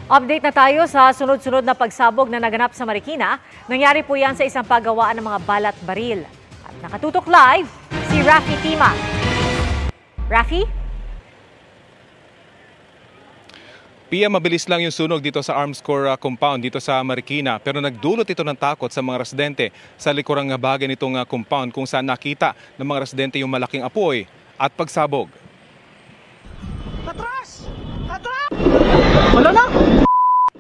Update na tayo sa sunod-sunod na pagsabog na naganap sa Marikina. Nangyari po yan sa isang paggawaan ng mga balat baril. At nakatutok live si Rafi Tima. Rafi? Pia, mabilis lang yung sunog dito sa Armscor compound dito sa Marikina, pero nagdulot ito ng takot sa mga residente sa likurang bahagi nitong compound kung saan nakita ng mga residente yung malaking apoy at pagsabog. Atras! Atras! Wala na!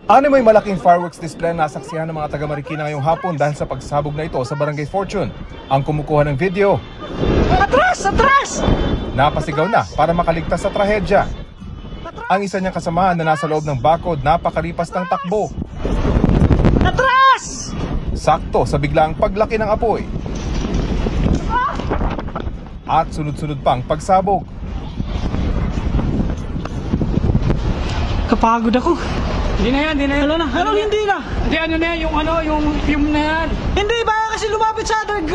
May malaking fireworks display na nasaksihan ng mga taga Marikina ngayong hapon dahil sa pagsabog na ito sa Barangay Fortune. Ang kumukuha ng video, Atras! Atras! napasigaw na para makaligtas sa trahedya. Ang isa niyang kasamahan na nasa loob ng bakod napakalipas ng takbo. Atras! Sakto sa biglaang paglaki ng apoy. At sunod-sunod pang pagsabog. Kapagod ako. Hindi na yan, hindi na yan. Ano hindi na? Hindi, ano na yan, yung fume na yan. Hindi, baka kasi lumapit sa tank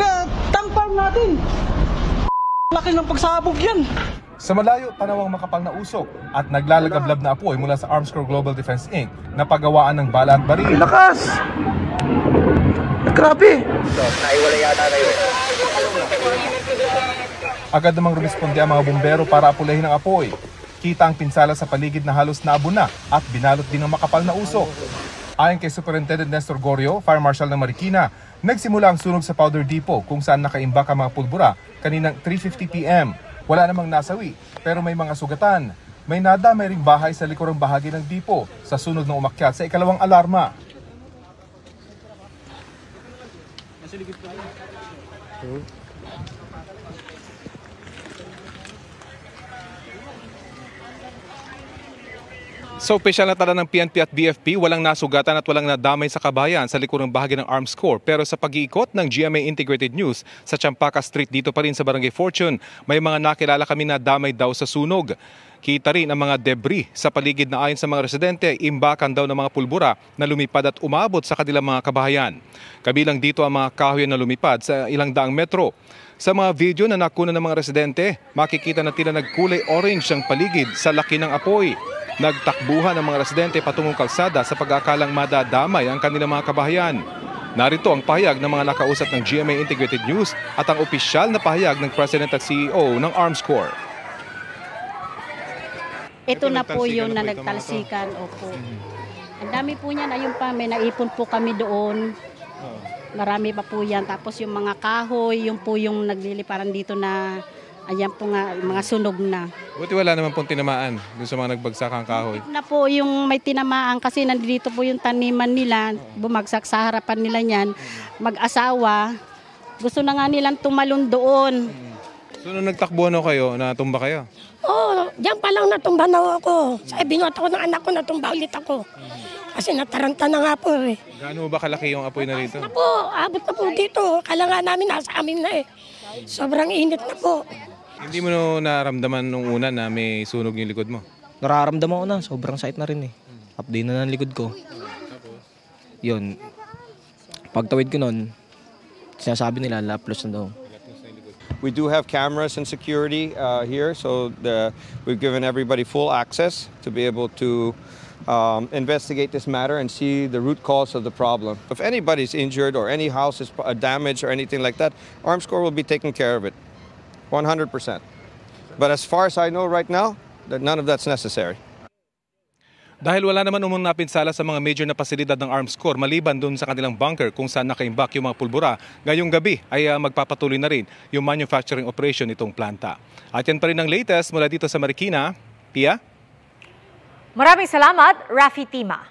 farm natin. Laki ng pagsabog yan. Sa malayo, tanawang makapal na usok at naglalagablab na apoy mula sa Armscor Global Defense Inc. na paggawaan ng bala at baril. Lakas! Grabe! Naiwala yata na yun. Agad namang rumisponde ang mga bumbero para apulahin ang apoy. Kita ang pinsala sa paligid na halos naabo na at binalot din ng makapal na usok. Ayon kay Superintendent Nestor Gorio, Fire Marshal ng Marikina, nagsimula ang sunog sa Powder Depot kung saan nakaimbak ang mga pulbura kaninang 3:50 PM. Wala namang nasawi pero may mga sugatan. May nadamay ring bahay sa likurang bahagi ng depot sa sunog ng umakyat sa ikalawang alarma. Sa opisyal na tala ng PNP at BFP, walang nasugatan at walang nadamay sa kabayan sa likurang bahagi ng Armscor. Pero sa pag-iikot ng GMA Integrated News sa Champaca Street dito pa rin sa Barangay Fortune, may mga nakilala kami na damay daw sa sunog. Kita rin ang mga debris sa paligid na ayon sa mga residente, imbakan daw ng mga pulbura na lumipad at umabot sa kanilang mga kabahayan. Kabilang dito ang mga kahoy na lumipad sa ilang daang metro. Sa mga video na nakuna ng mga residente, makikita na tila nagkulay orange ang paligid sa laki ng apoy. Nagtakbuhan ang mga residente patungong kalsada sa pag-aakalang madadamay ang kanilang mga kabahayan. Narito ang pahayag ng mga nakausap ng GMA Integrated News at ang opisyal na pahayag ng President at CEO ng Armscor. Ito na po yun na nagtalsikan. Opo. Ang dami po niyan. Ayun pa, may naipon po kami doon. Marami pa po yan. Tapos yung mga kahoy, yung po yung nagliliparan dito na ayan po nga, mga sunog na. Buti wala naman pong tinamaan dun sa mga nagbagsakang kahoy. Na po yung may tinamaan kasi nandito po yung taniman nila, bumagsak sa harapan nila niyan. Mag-asawa, gusto na nga nilang tumalon doon. So nung nagtakbo kayo, natumba kayo? Oo, diyan pa lang natumba na ako. Sa binuhat ako ng anak ko, natumba ulit ako. Kasi nataranta na nga po eh. Gaano ba kalaki yung apoy na rito? Abot na po dito. Kala nga namin nasa amin na eh. Sobrang init na po. Hindi mo naramdaman nung una na may sunog yung likod mo? Nararamdaman ko na, sobrang sakit na rin eh. Update na ng likod ko. Yun, pagtawid ko nun, sinasabi nila laplos na daw. We do have cameras and security here, so we've given everybody full access to be able to investigate this matter and see the root cause of the problem. If anybody's injured or any house is damaged or anything like that, Armscor will be taking care of it, 100%. But as far as I know right now, none of that's necessary. Dahil wala naman umang napinsala sa mga major na pasilidad ng Armscor maliban dun sa kanilang bunker kung saan nakaimbak yung mga pulbura, ngayong gabi ay magpapatuloy na rin yung manufacturing operation nitong planta. At yan pa rin ang latest mula dito sa Marikina. Pia? Maraming salamat, Rafi Tima.